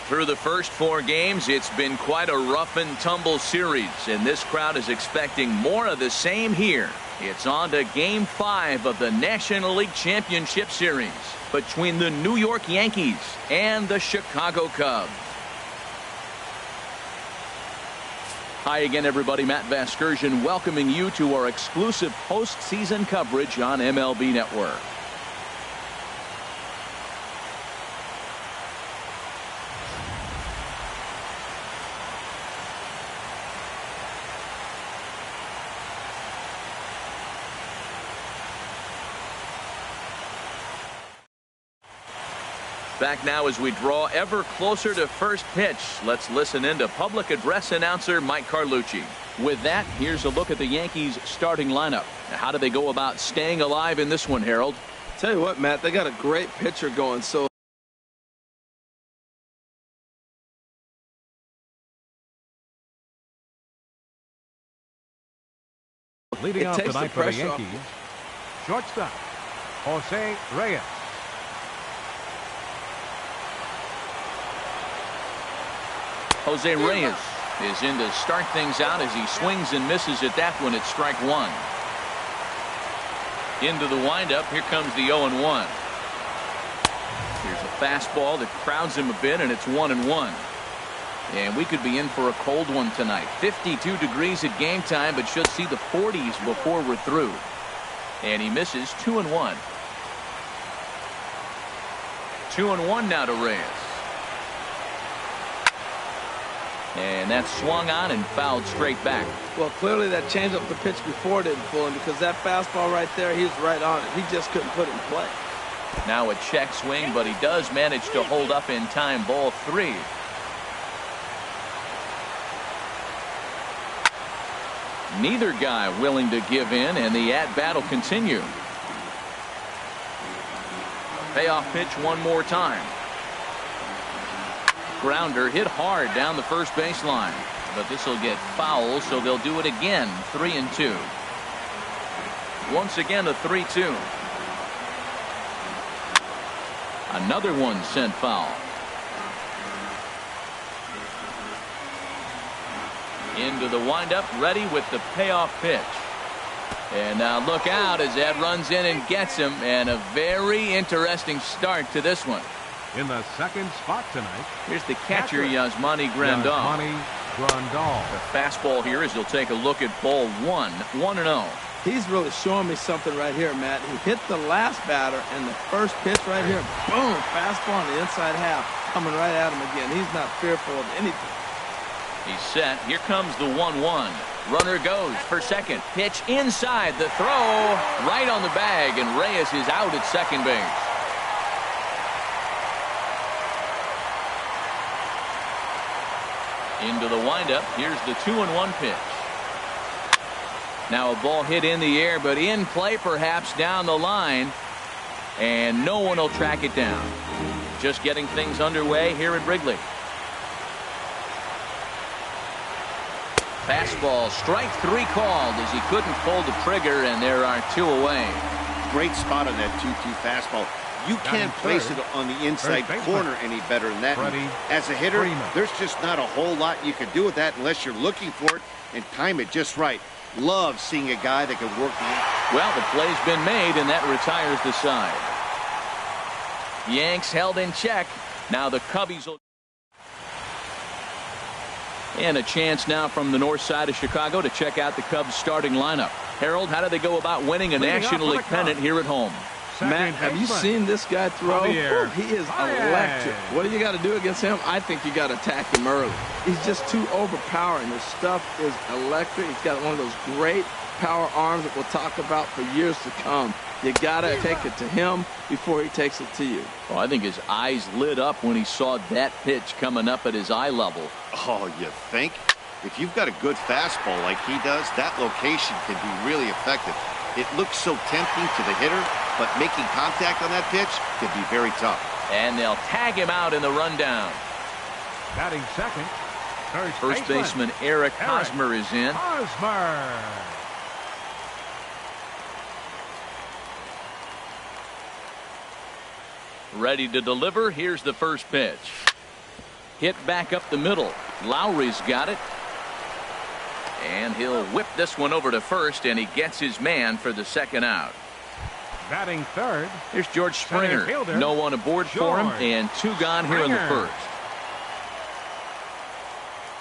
Through the first 4 games, it's been quite a rough and tumble series, and this crowd is expecting more of the same here. It's on to Game 5 of the National League Championship Series between the New York Yankees and the Chicago Cubs. Hi again, everybody. Matt Vasgersian welcoming you to our exclusive postseason coverage on MLB Network. Back now as we draw ever closer to first pitch. Let's listen in to public address announcer Mike Carlucci. With that, here's a look at the Yankees starting lineup. Now, how do they go about staying alive in this one, Harold? Tell you what, Matt, they got a great pitcher going. So leading off tonight for the Yankees, shortstop Jose Reyes. Jose Reyes is in to start things out as he swings and misses at that one at strike 1. Into the windup. Here comes the 0-1. Here's a fastball that crowds him a bit, and it's 1-1. And we could be in for a cold one tonight. 52 degrees at game time, but should see the 40s before we're through. And he misses 2-1. 2-1 now to Reyes. And that's swung on and fouled straight back. Well, clearly that changeup the pitch before didn't fool him, because that fastball right there, he was right on it. He just couldn't put it in play. Now a check swing, but he does manage to hold up in time. Ball 3. Neither guy willing to give in, and the at-bat will continue. Payoff pitch one more time. Grounder hit hard down the first baseline, but this will get foul, so they'll do it again. 3-2. Once again a 3-2. Another one sent foul. Into the windup, ready with the payoff pitch. And now look out as that runs in and gets him, and a very interesting start to this one. In the second spot tonight, here's the catcher, Yasmani Grandal. The fastball here as he'll take a look at ball 1. 1-0. He's really showing me something right here, Matt. He hit the last batter, and the first pitch right here, boom, fastball on the inside half, coming right at him again. He's not fearful of anything. He's set. Here comes the 1-1. Runner goes for second. Pitch inside. The throw right on the bag, and Reyes is out at second base. Into the windup. Here's the 2-1 pitch. Now a ball hit in the air, but in play perhaps down the line, and no one will track it down. Just getting things underway here at Wrigley. Fastball, strike 3 called as he couldn't pull the trigger, and there are 2 away. Great spot on that 2-2 fastball. You can't place it on the inside corner any better than that. As a hitter, there's just not a whole lot you can do with that unless you're looking for it and time it just right. Love seeing a guy that can work the... Well, the play's been made, and that retires the side. Yanks held in check. Now the Cubbies will... And a chance now from the north side of Chicago to check out the Cubs starting lineup. Harold, how do they go about winning a National League pennant here at home? Matt, have you seen this guy throw? He is electric. What do you got to do against him? I think you got to attack him early. He's just too overpowering. His stuff is electric. He's got one of those great power arms that we'll talk about for years to come. You got to take it to him before he takes it to you. Well, I think his eyes lit up when he saw that pitch coming up at his eye level. Oh, you think? If you've got a good fastball like he does, that location can be really effective. It looks so tempting to the hitter, but making contact on that pitch can be very tough. And they'll tag him out in the rundown. Batting second, first baseman Eric Hosmer is in. Hosmer. Ready to deliver. Here's the first pitch. Hit back up the middle. Lowry's got it. And he'll whip this one over to first, and he gets his man for the second out. Batting third. Here's George Springer. No one aboard for him, and 2 gone here in the first.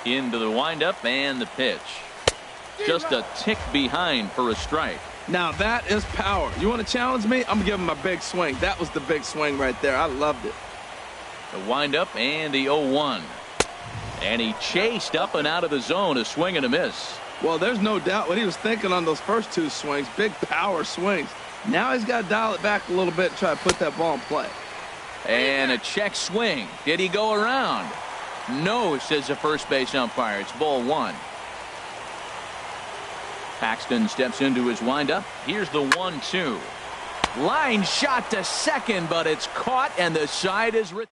Into the windup and the pitch. Just a tick behind for a strike. Now that is power. You want to challenge me? I'm giving him a big swing. That was the big swing right there. I loved it. The windup and the 0-1. And he chased up and out of the zone, a swing and a miss. Well, there's no doubt what he was thinking on those first 2 swings. Big power swings. Now he's got to dial it back a little bit and try to put that ball in play. And a check swing. Did he go around? No, says the first base umpire. It's ball 1. Paxton steps into his windup. Here's the 1-2. Line shot to second, but it's caught, and the side is retired.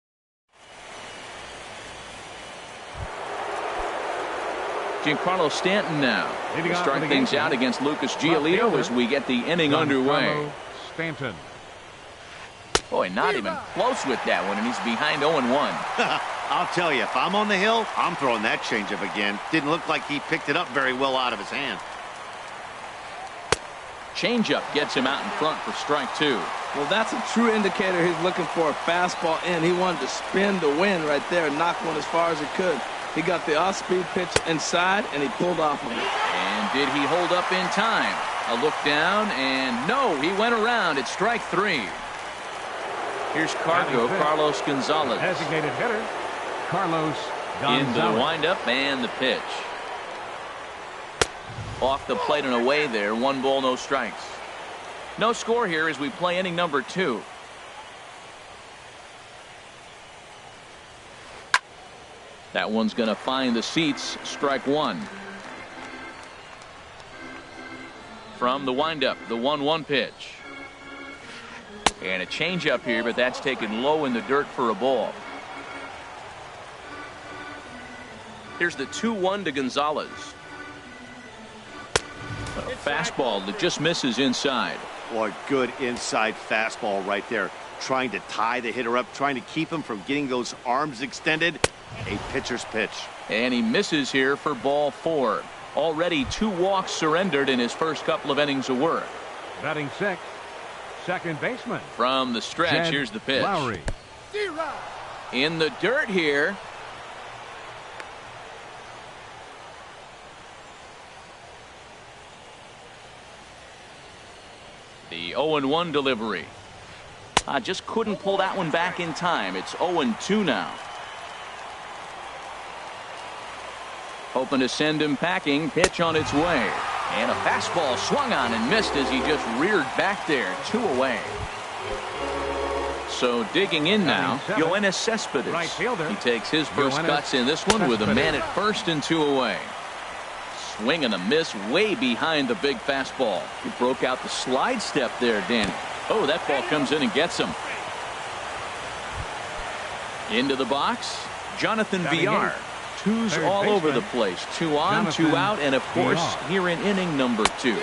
Giancarlo Stanton now to start things out against Lucas Giolito as we get the inning underway. Stanton. Boy, not even close with that one, and he's behind 0-1. I'll tell you, if I'm on the hill, I'm throwing that changeup again. Didn't look like he picked it up very well out of his hand. Changeup gets him out in front for strike 2. Well, that's a true indicator he's looking for a fastball in. He wanted to spin the wind right there and knock one as far as he could. He got the off-speed pitch inside, and he pulled off on it. And did he hold up in time? A look down, and no, he went around. It's strike 3. Here's Carlos Gonzalez. Designated hitter, Carlos Gonzalez. Into the windup and the pitch. Off the plate and away there. 1 ball, no strikes. No score here as we play inning number 2. That one's going to find the seats. Strike 1. From the windup, the 1-1 pitch. And a changeup here, but that's taken low in the dirt for a ball. Here's the 2-1 to Gonzalez. A fastball that just misses inside. Boy, good inside fastball right there. Trying to tie the hitter up, trying to keep him from getting those arms extended. A pitcher's pitch. And he misses here for ball 4. Already 2 walks surrendered in his first couple of innings of work. Batting 6, second baseman. From the stretch, here's the pitch. Lowry. In the dirt here. The 0-1 delivery. I just couldn't pull that one back in time. It's 0-2 now. Hoping to send him packing. Pitch on its way. And a fastball swung on and missed as he just reared back there. 2 away. So digging in now, Yoenis Cespedes. Right fielder. He takes his first cuts in this one with a man at first and 2 away. Swing and a miss way behind the big fastball. He broke out the slide step there, Danny. Oh, that ball comes in and gets him. Into the box, Jonathan Villar. 2's all over the place. 2 on, 2 out, and of course here in inning number 2.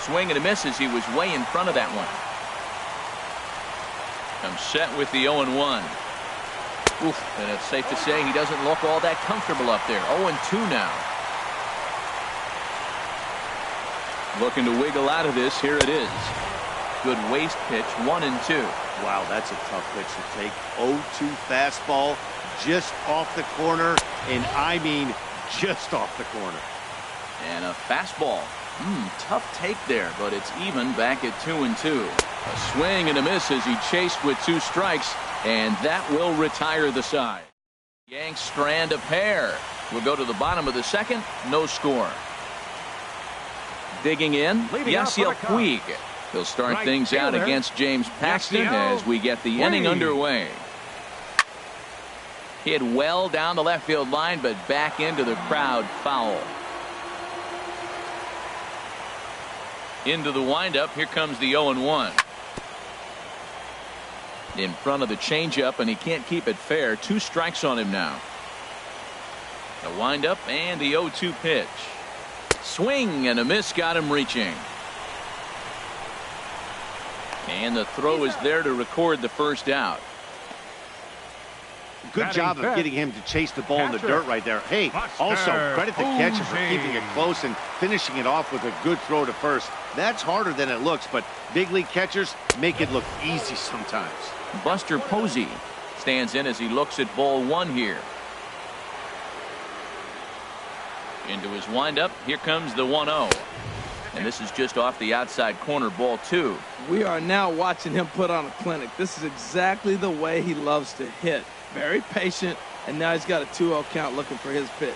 Swing and a miss as he was way in front of that one. Comes set with the 0-1. Oof, and it's safe to say he doesn't look all that comfortable up there. 0-2 now. Looking to wiggle out of this. Here it is. Good waist pitch. 1-2. Wow, that's a tough pitch to take. 0-2 fastball just off the corner, and I mean just off the corner. And a fastball. Tough take there, but it's even back at 2-2. A swing and a miss as he chased with 2 strikes, and that will retire the side. Yanks strand a pair. We'll go to the bottom of the second. No score. Digging in, Yasiel Puig. He'll start things out against James Paxton as we get the inning underway. Hit well down the left field line, but back into the crowd foul. Into the windup. Here comes the 0-1. In front of the changeup, and he can't keep it fair. 2 strikes on him now. The windup and the 0-2 pitch. Swing and a miss got him reaching. And the throw is there to record the first out. Good job of getting him to chase the ball in the dirt right there. Hey, also, credit the catcher for keeping it close and finishing it off with a good throw to first. That's harder than it looks, but big league catchers make it look easy sometimes. Buster Posey stands in as he looks at ball one here. Into his windup. Here comes the 1-0. And this is just off the outside corner, ball two. We are now watching him put on a clinic. This is exactly the way he loves to hit. Very patient, and now he's got a 2-0 count looking for his pitch.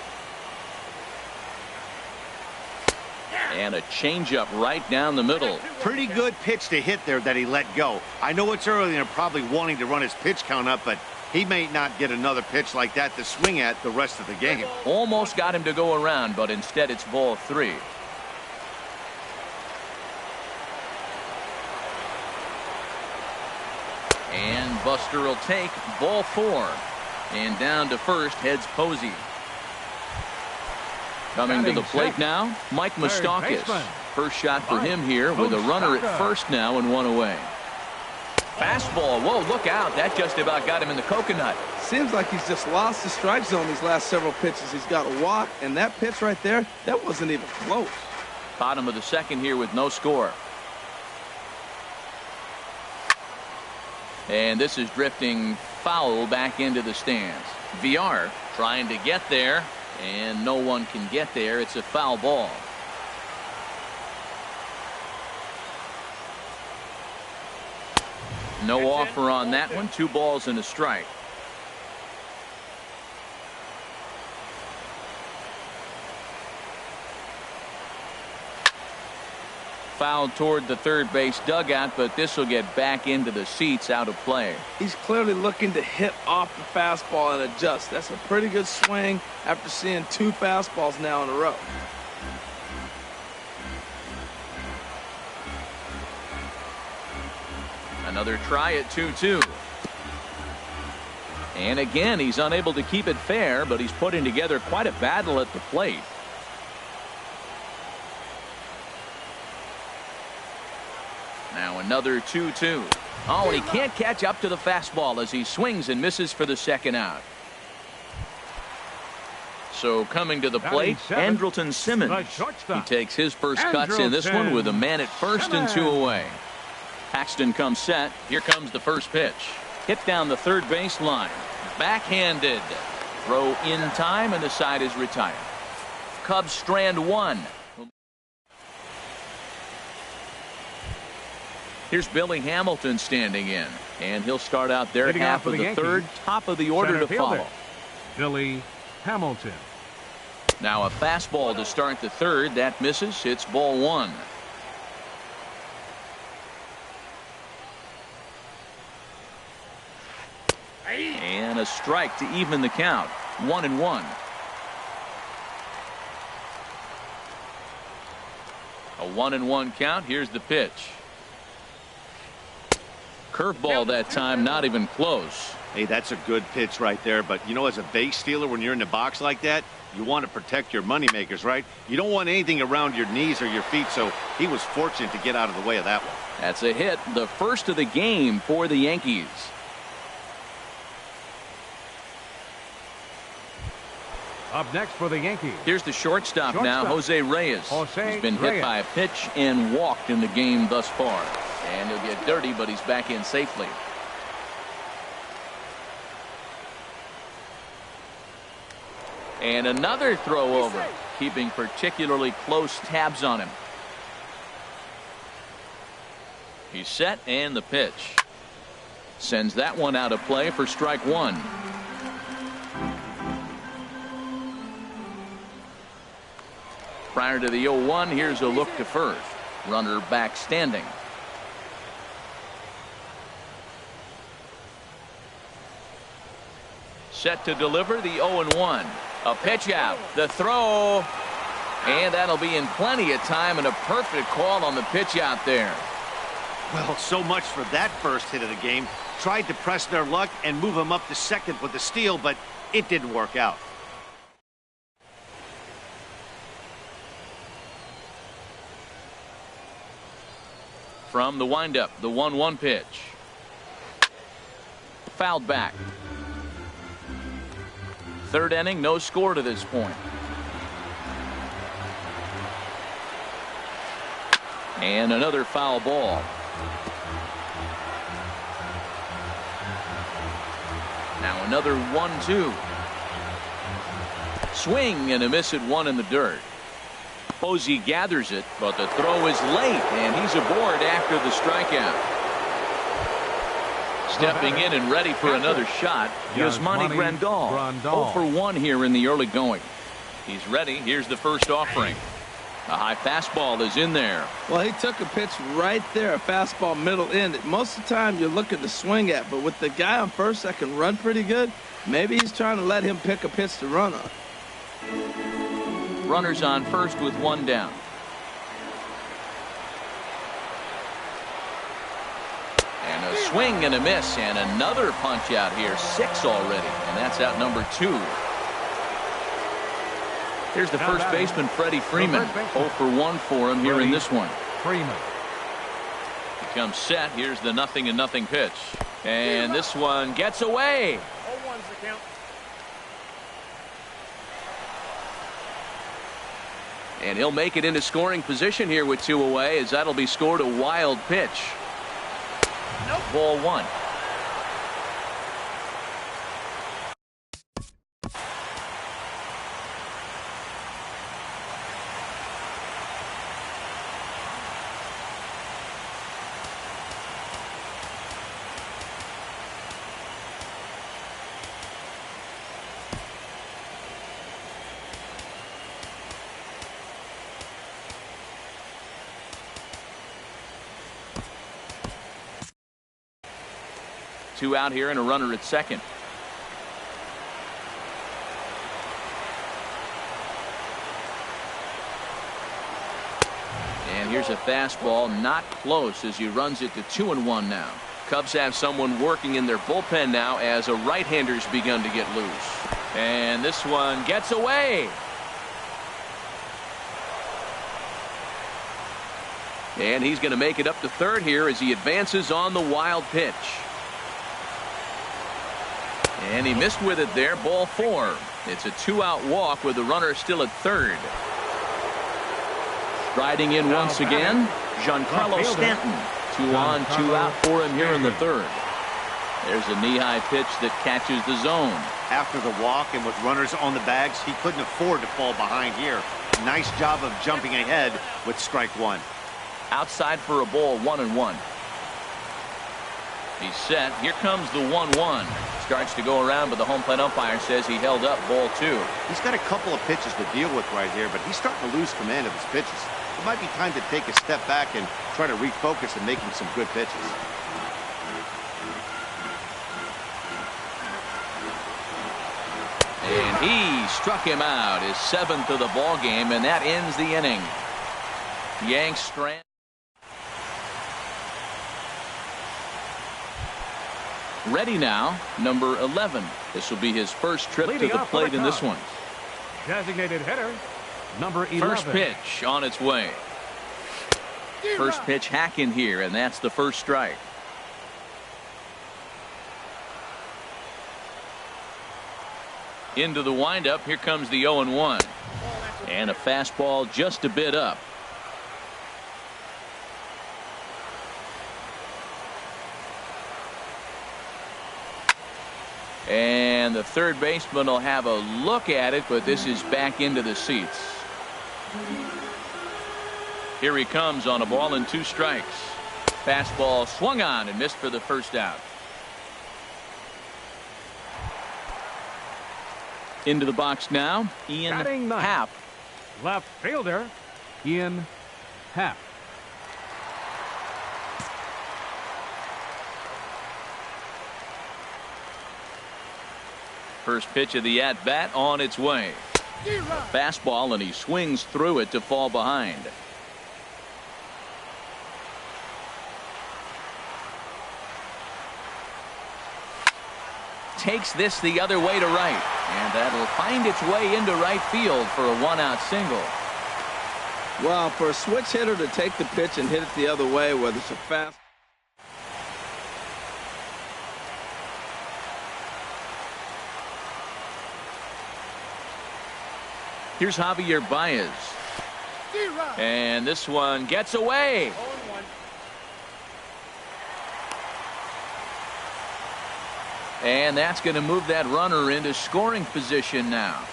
And a changeup right down the middle. Pretty good pitch to hit there that he let go. I know it's early and probably wanting to run his pitch count up, but he may not get another pitch like that to swing at the rest of the game. Almost got him to go around, but instead it's ball three. And Buster will take ball four. And down to first heads Posey. Coming to the plate now, Mike Moustakas. First shot for him here with a runner at first now and one away. Fastball. Whoa, look out. That just about got him in the coconut. Seems like he's just lost the strike zone these last several pitches. He's got a walk, and that pitch right there, that wasn't even close. Bottom of the second here with no score. And this is drifting foul back into the stands. VR trying to get there, and no one can get there. It's a foul ball. No offer on that one. 2 balls and a strike. Fouled toward the third base dugout, but this will get back into the seats, out of play. He's clearly looking to hit off the fastball and adjust. That's a pretty good swing after seeing 2 fastballs now in a row. Another try at 2-2. And again, he's unable to keep it fair, but he's putting together quite a battle at the plate. Now another 2-2. Oh, and he can't catch up to the fastball as he swings and misses for the second out. So coming to the plate, Andrelton Simmons. He takes his first cuts in this one with a man at first and 2 away. Paxton comes set. Here comes the first pitch. Hit down the third base line. Backhanded. Throw in time, and the side is retired. Cubs strand 1. Here's Billy Hamilton standing in, and he'll start out there half of the third, top of the order to follow. Billy Hamilton. Now a fastball to start the third. That misses. It's ball 1. And a strike to even the count. 1-1. A 1-1 count. Here's the pitch. Curveball that time, not even close. Hey, that's a good pitch right there. But, you know, as a base stealer, when you're in the box like that, you want to protect your moneymakers, right? You don't want anything around your knees or your feet, so he was fortunate to get out of the way of that one. That's a hit, the first of the game for the Yankees. Up next for the Yankees. Here's the shortstop now, Jose Reyes. He's been hit by a pitch and walked in the game thus far. And he'll get dirty, but he's back in safely. And another throw over, keeping particularly close tabs on him. He's set, and the pitch. Sends that one out of play for strike 1. Prior to the 0-1, here's a look to first. Runner back standing. Set to deliver the 0-1. A pitch out. The throw. And that'll be in plenty of time, and a perfect call on the pitch out there. Well, so much for that first hit of the game. Tried to press their luck and move them up to second with the steal, but it didn't work out. From the windup, the 1-1 pitch. Fouled back. Third inning, no score to this point. And another foul ball. Now another 1-2. Swing and a miss at one in the dirt. Posey gathers it, but the throw is late, and he's aboard after the strikeout. Stepping in and ready for another shot, Yasmani Grandal. 0 for 1 here in the early going. He's ready. Here's the first offering. A high fastball is in there. Well, he took a pitch right there, a fastball middle end. Most of the time you're looking to swing at, but with the guy on first that can run pretty good, maybe he's trying to let him pick a pitch to run on. Runners on first with one down. And a swing and a miss, and another punch out here. 6 already, and that's out number 2. Here's the first baseman, Freddie Freeman. 0 for 1 for him here in this one. Freeman. He comes set. Here's the 0-0 pitch. And this one gets away. 0-1's the count. And he'll make it into scoring position here with 2 away, as that'll be scored a wild pitch. Nope. Ball 1. Two out here and a runner at second. And here's a fastball, not close, as he runs it to 2-1 now. Cubs have someone working in their bullpen now as a right-hander's begun to get loose. And this one gets away. And he's going to make it up to third here as he advances on the wild pitch. And he missed with it there. Ball 4. It's a 2-out walk with the runner still at third. Striding in once again, Giancarlo Stanton. 2 on, 2 out for him here in the third. There's a knee-high pitch that catches the zone. After the walk and with runners on the bags, he couldn't afford to fall behind here. Nice job of jumping ahead with strike 1. Outside for a ball, 1-1. He's set. Here comes the 1-1. Starts to go around, but the home plate umpire says he held up ball 2. He's got a couple of pitches to deal with right here, but he's starting to lose command of his pitches. It might be time to take a step back and try to refocus and making some good pitches. And he struck him out, his 7th of the ball game, and that ends the inning. Yanks strand. Ready now, number 11. This will be his first trip to the plate in this one. Designated hitter, number 11. First pitch on its way. First pitch hack in here, and that's the first strike. Into the windup, here comes the 0-1. And a fastball just a bit up. And the third baseman will have a look at it, but this is back into the seats. Here he comes on a ball and 2 strikes. Fastball swung on and missed for the first out. Into the box now, Ian Happ. Left fielder, Ian Happ. First pitch of the at-bat on its way. Fastball, and he swings through it to fall behind. Takes this the other way to right, and that'll find its way into right field for a 1-out single. Well, for a switch hitter to take the pitch and hit it the other way, whether it's a fast. Here's Javier Baez. And this one gets away. And that's going to move that runner into scoring position now.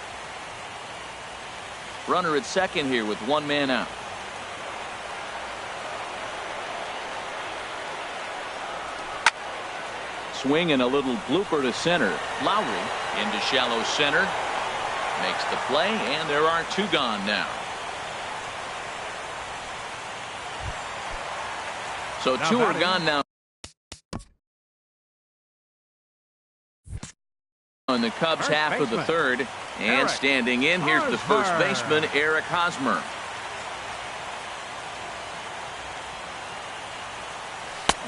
Runner at second here with one man out. Swing and a little blooper to center. Lowry into shallow center. Makes the play, and there are two gone now. So two are gone now. In the Cubs half of the third. And standing in, here's the first baseman, Eric Hosmer.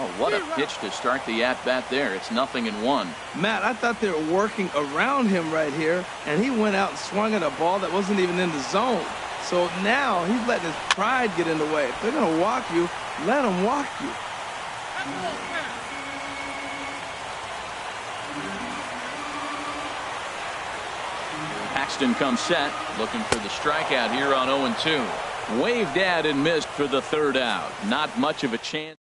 Oh, what a pitch to start the at-bat there. It's 0-1. Matt, I thought they were working around him right here, and he went out and swung at a ball that wasn't even in the zone. So now he's letting his pride get in the way. If they're going to walk you, let them walk you. Paxton comes set, looking for the strikeout here on 0-2. Waved at and missed for the third out. Not much of a chance.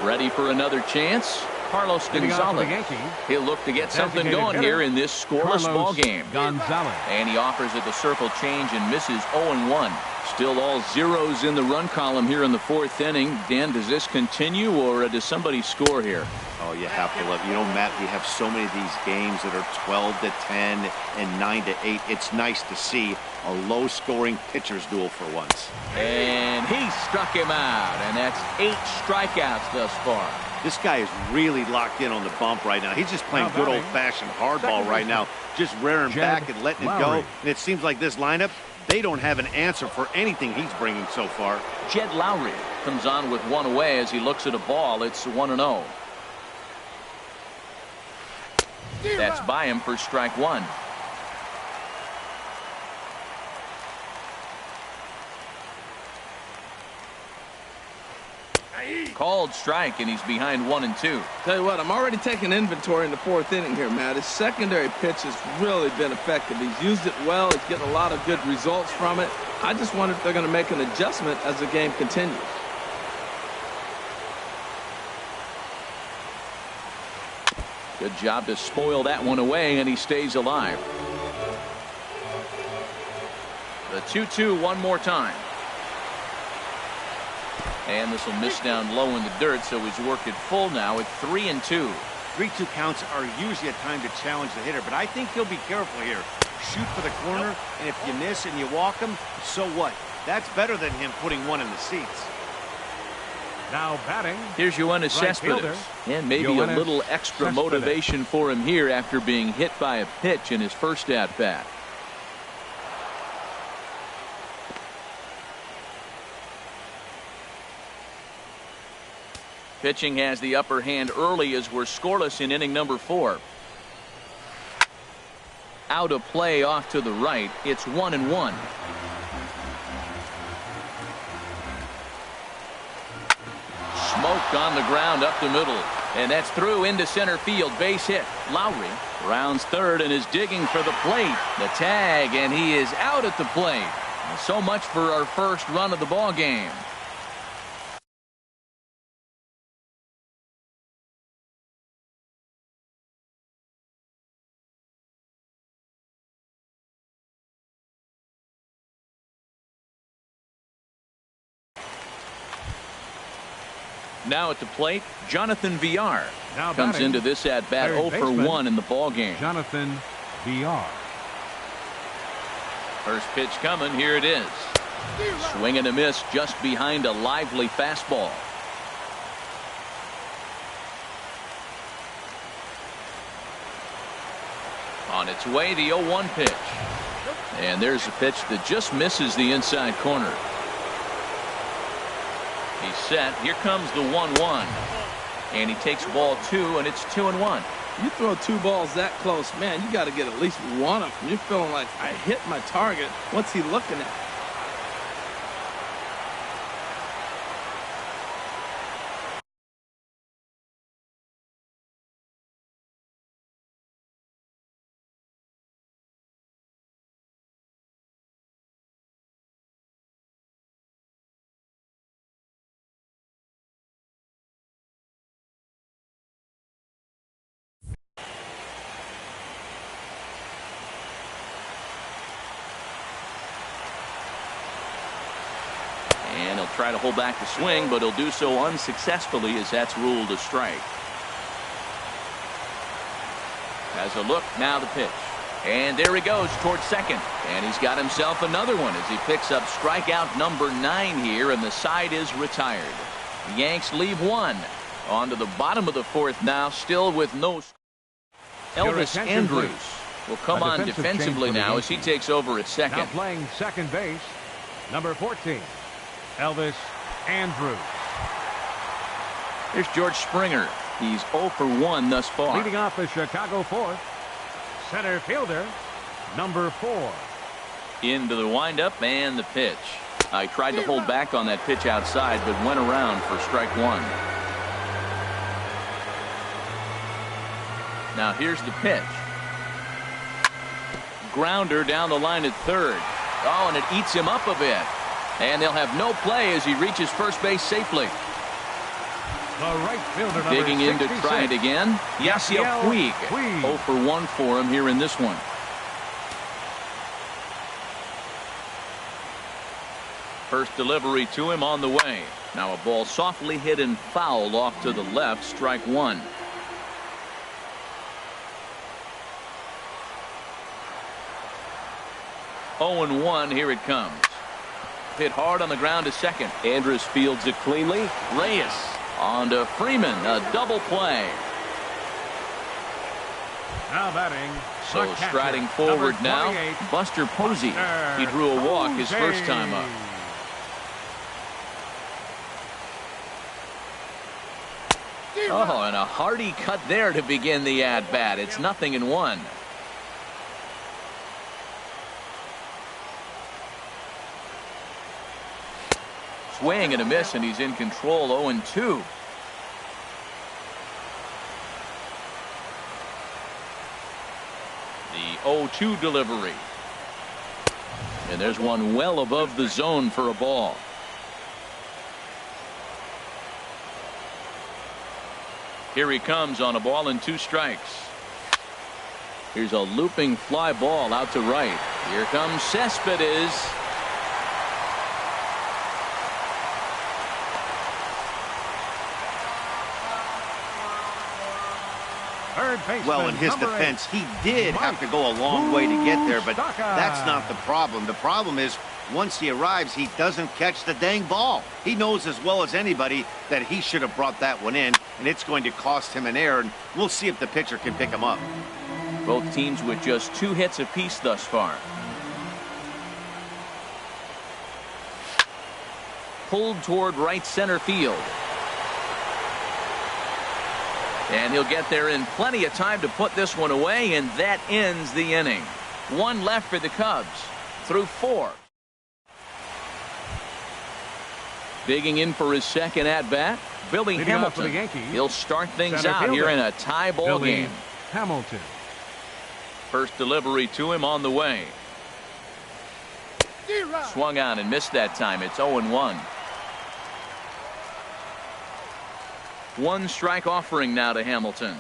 Ready for another chance. Carlos Gonzalez. He'll look to get something going here in this scoreless ball game. And he offers it the circle change and misses 0-1. Still all zeros in the run column here in the fourth inning. Dan, does this continue, or does somebody score here? Oh, you have to love. You know, Matt, we have so many of these games that are 12-10 and 9-8. It's nice to see a low-scoring pitcher's duel for once. And he struck him out, and that's 8 strikeouts thus far. This guy is really locked in on the bump right now. He's just playing good old-fashioned hardball right now, just rearing back and letting it go. And it seems like this lineup, they don't have an answer for anything he's bringing so far. Jed Lowry comes on with one away as he looks at a ball. It's 1-0. That's by him for strike one. Called strike, and he's behind 1-2. Tell you what, I'm already taking inventory in the fourth inning here, Matt. His secondary pitch has really been effective. He's used it well. He's getting a lot of good results from it. I just wonder if they're going to make an adjustment as the game continues. Good job to spoil that one away, and he stays alive. The 2-2 one more time. And this will miss down low in the dirt, so he's worked it full now at 3-2. 3-2 counts are usually a time to challenge the hitter, but I think he'll be careful here. Shoot for the corner, and if you miss and you walk him, so what? That's better than him putting one in the seats. Now batting. Here's Yoenis Cespedes. And maybe a little extra motivation for him here after being hit by a pitch in his first at-bat. Pitching has the upper hand early as we're scoreless in inning number 4. Out of play off to the right. It's 1-1. Smoked on the ground up the middle. And that's through into center field. Base hit. Lowry rounds third and is digging for the plate. The tag, and he is out at the plate. So much for our first run of the ball game. Now at the plate, Jonathan Villar comes into this at bat 0 for 1 in the ball game. Jonathan Villar. First pitch coming. Here it is. Swing and a miss just behind a lively fastball. On its way, the 0-1 pitch. And there's a pitch that just misses the inside corner. He's set. Here comes the 1-1. And he takes ball 2, and it's 2-1. You throw 2 balls that close, man, you got to get at least one of them. You're feeling like, I hit my target. What's he looking at? try to hold back the swing, but he'll do so unsuccessfully as that's ruled a strike. Has a look, now the pitch. And there he goes towards second. And he's got himself another one as he picks up strikeout number 9 here, and the side is retired. The Yanks leave one. On to the bottom of the 4th now, still with no. Elvis Andrews will come on defensively now as he takes over at second. Now playing second base, number 14, Elvis Andrews. Here's George Springer. He's 0 for 1 thus far. Leading off the Chicago 4th, center fielder, number 4. Into the windup and the pitch. I tried to hold back on that pitch outside, but went around for strike 1. Now here's the pitch. Grounder down the line at third. Oh, and it eats him up a bit. And they'll have no play as he reaches first base safely. The right fielder, digging in to try it again. Yasiel Puig. 0 for 1 for him here in this one. First delivery to him on the way. Now a ball softly hit and fouled off to the left. Strike 1. Oh and 1. Here it comes. Hit hard on the ground to second. Andrus fields it cleanly. Reyes on to Freeman. A double play. Now batting. So striding forward now, Buster Posey. He drew a walk his first time up. Oh, and a hearty cut there to begin the at-bat. It's 0-1. Swing and a miss, and he's in control. 0-2. The 0-2 delivery. And there's one well above the zone for a ball. Here he comes on a ball and 2 strikes. Here's a looping fly ball out to right. Here comes Cespedes. Well, in his defense, he did have to go a long way to get there, but that's not the problem. The problem is, once he arrives, he doesn't catch the dang ball. He knows as well as anybody that he should have brought that one in, and it's going to cost him an error, and we'll see if the pitcher can pick him up. Both teams with just 2 hits apiece thus far. Pulled toward right center field. And he'll get there in plenty of time to put this one away, and that ends the inning. 1 left for the Cubs through 4. Digging in for his second at-bat, Billy Hamilton. He'll start things out here in a tie ball game. Hamilton. First delivery to him on the way. Swung on and missed that time. It's 0-1. 1 strike offering now to Hamilton.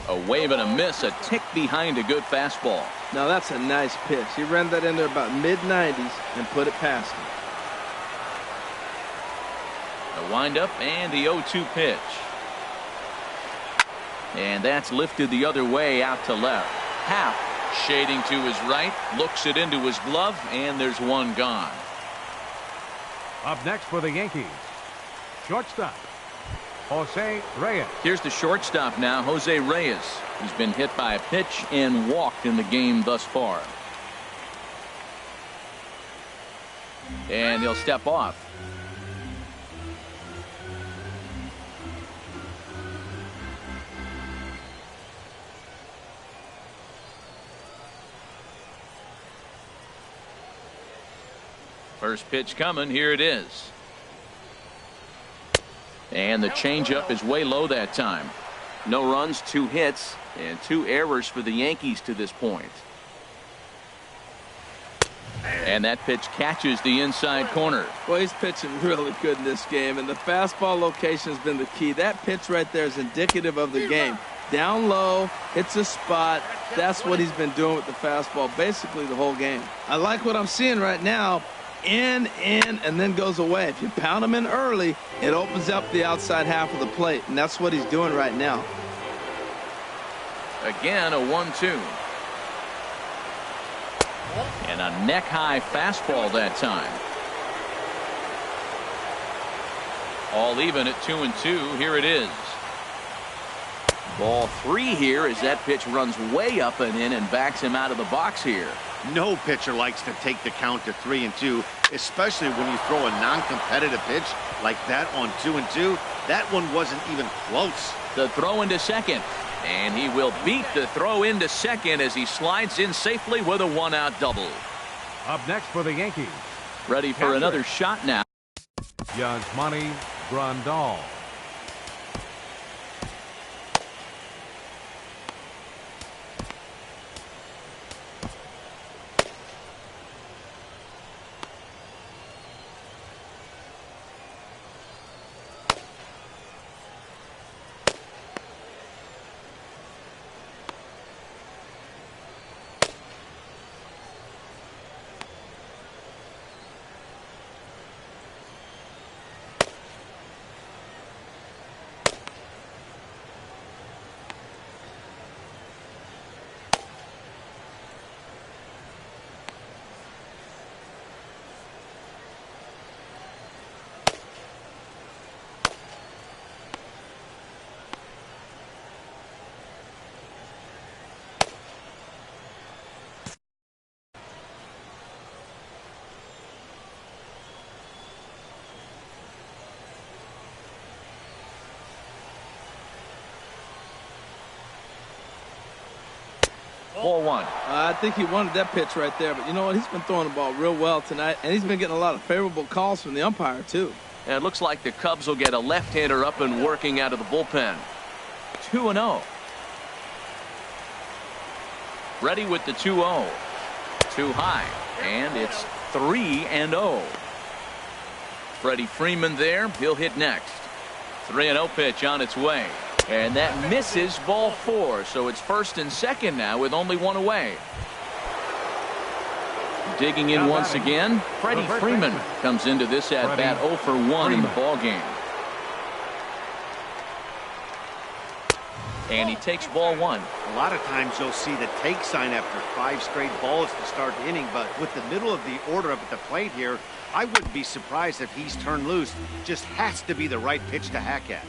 A wave and a miss, a tick behind a good fastball. Now that's a nice pitch. He ran that in there about mid-90s and put it past him. The windup and the 0-2 pitch. And that's lifted the other way out to left. Half shading to his right, looks it into his glove, and there's 1 gone. Up next for the Yankees, shortstop, Jose Reyes. Here's the shortstop now, Jose Reyes. He's been hit by a pitch and walked in the game thus far. And he'll step off. First pitch coming. Here it is. And the changeup is way low that time. No runs, 2 hits, and 2 errors for the Yankees to this point. And that pitch catches the inside corner. Well, he's pitching really good in this game, and the fastball location has been the key. That pitch right there is indicative of the game. Down low, hits a spot. That's what he's been doing with the fastball basically the whole game. I like what I'm seeing right now. in, and then goes away. If you pound him in early, it opens up the outside half of the plate, and that's what he's doing right now. Again, a 1-2. And a neck-high fastball that time. All even at 2-2. Here it is. Ball 3 here as that pitch runs way up and in and backs him out of the box here. No pitcher likes to take the count to 3-2, especially when you throw a non-competitive pitch like that on 2-2. That one wasn't even close. The throw into second. And he will beat the throw into second as he slides in safely with a 1-out double. Up next for the Yankees. Ready for another shot now. Yasmani Grandal. Ball 1. I think he wanted that pitch right there, but you know what? He's been throwing the ball real well tonight, and he's been getting a lot of favorable calls from the umpire, too. And it looks like the Cubs will get a left-hander up and working out of the bullpen. 2-0. Ready with the 2-0. Too high, and it's 3-0. Freddie Freeman there. He'll hit next. 3-0 pitch on its way. And that misses ball 4, so it's first and second now with only one away. Digging in once again, Freddie Freeman comes into this at bat 0 for 1 in the ball game. And he takes ball 1. A lot of times you'll see the take sign after 5 straight balls to start the inning, but with the middle of the order up at the plate here, I wouldn't be surprised if he's turned loose. Just has to be the right pitch to hack at.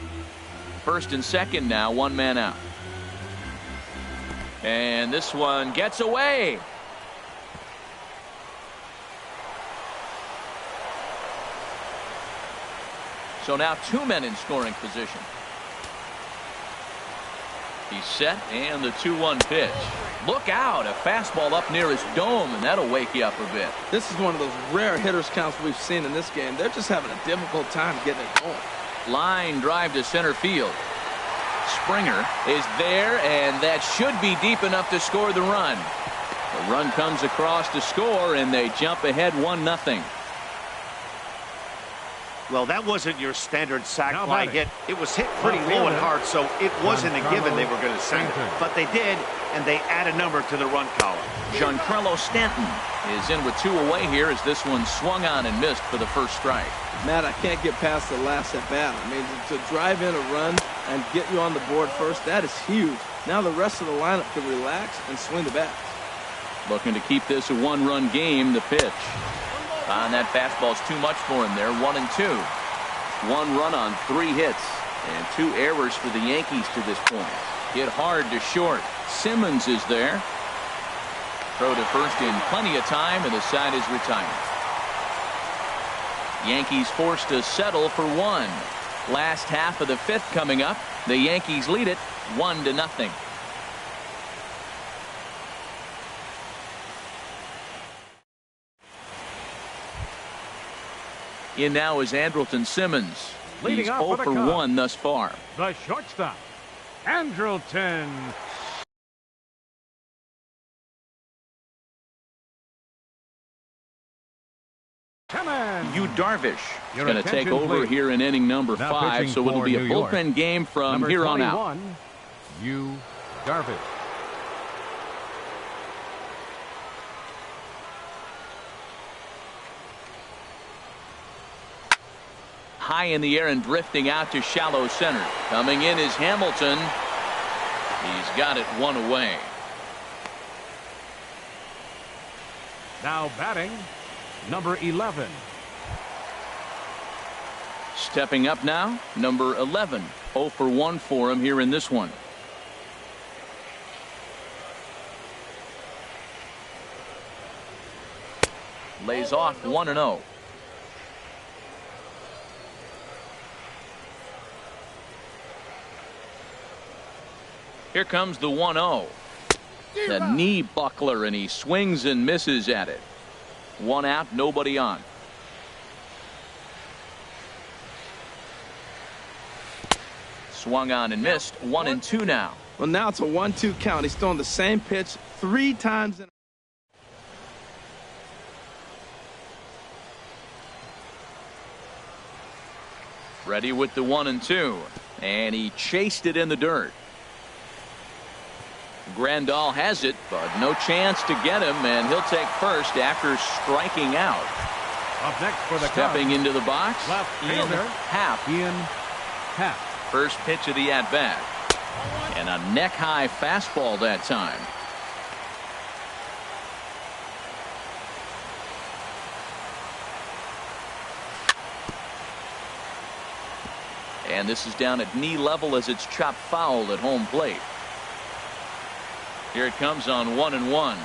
First and second now, 1 man out. And this one gets away. So now 2 men in scoring position. He's set, and the 2-1 pitch. Look out, a fastball up near his dome, and that'll wake you up a bit. This is one of those rare hitters counts we've seen in this game. They're just having a difficult time getting it going. Line drive to center field. Springer is there, and that should be deep enough to score the run. The run comes across to score, and they jump ahead 1-0. Well, that wasn't your standard sac fly hit. It was hit pretty low and hard, so it wasn't a given they were going to send it. But they did, and they add a number to the run column. Giancarlo Stanton is in with 2 away here as this one swung on and missed for the first strike. Matt, I can't get past the last at bat. I mean, to drive in a run and get you on the board first, that is huge. Now the rest of the lineup can relax and swing the bats. Looking to keep this a 1-run game. The pitch. And that fastball's too much for him there. 1-2. 1 run on 3 hits. And 2 errors for the Yankees to this point. Hit hard to short. Simmons is there. Throw to first in plenty of time, and the side is retired. Yankees forced to settle for 1. Last half of the 5th coming up. The Yankees lead it 1-0. In now is Andrelton Simmons. He's 0 for 1 thus far. The shortstop, Andrelton. Yu Darvish is going to take over here in inning number 5, so it'll be a bullpen game from here on out. Yu Darvish. high in the air and drifting out to shallow center. Coming in is Hamilton. He's got it one away. Now batting, number 11. Stepping up now, number 11. 0 for 1 for him here in this one. Lays off 1-0. Here comes the 1-0. The knee buckler, and he swings and misses at it. 1 out, nobody on. Swung on and missed. 1-2 now. Well, now it's a 1-2 count. He's throwing the same pitch 3 times in. Ready with the 1-2, and he chased it in the dirt. Grandal has it, but no chance to get him, and he'll take first after striking out. Up next for the Stepping Cubs, into the box, Ian Happ. First pitch of the at-bat, and a neck-high fastball that time. And this is down at knee level as it's chopped foul at home plate. Here it comes on 1-1.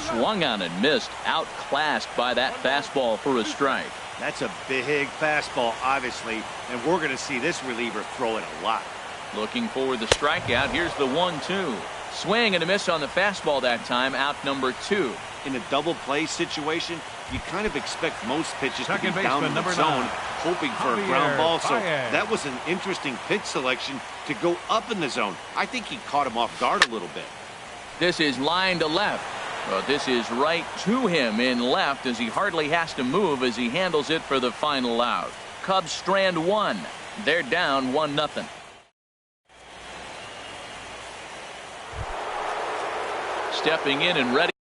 Swung on and missed. Outclassed by that fastball for a strike. That's a big fastball, obviously, and we're going to see this reliever throw it a lot. Looking for the strikeout. Here's the 1-2. Swing and a miss on the fastball that time. Out number 2. In a double play situation, you kind of expect most pitches to be Second down in baseman, the number zone, 9. hoping for a ground ball. So that was an interesting pitch selection to go up in the zone. I think he caught him off guard a little bit. This is line to left. Well, this is right to him in left as he hardly has to move as he handles it for the final out. Cubs strand 1. They're down 1-0. Stepping in and ready.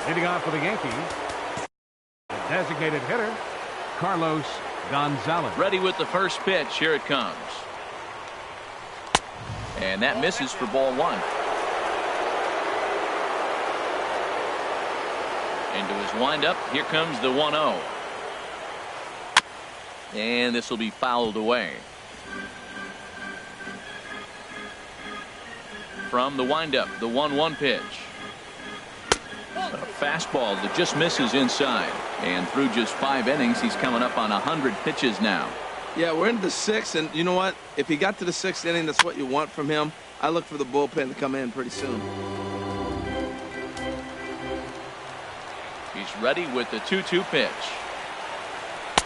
Leading off for the Yankees, designated hitter, Carlos Gonzalez. Ready with the first pitch. Here it comes. And that misses for ball 1. Into his windup. Here comes the 1-0. And this will be fouled away. From the windup, the 1-1 pitch. A fastball that just misses inside. And through just 5 innings, he's coming up on 100 pitches now. Yeah, we're into the 6th, and you know what? If he got to the 6th inning, that's what you want from him. I look for the bullpen to come in pretty soon. He's ready with the 2-2 pitch.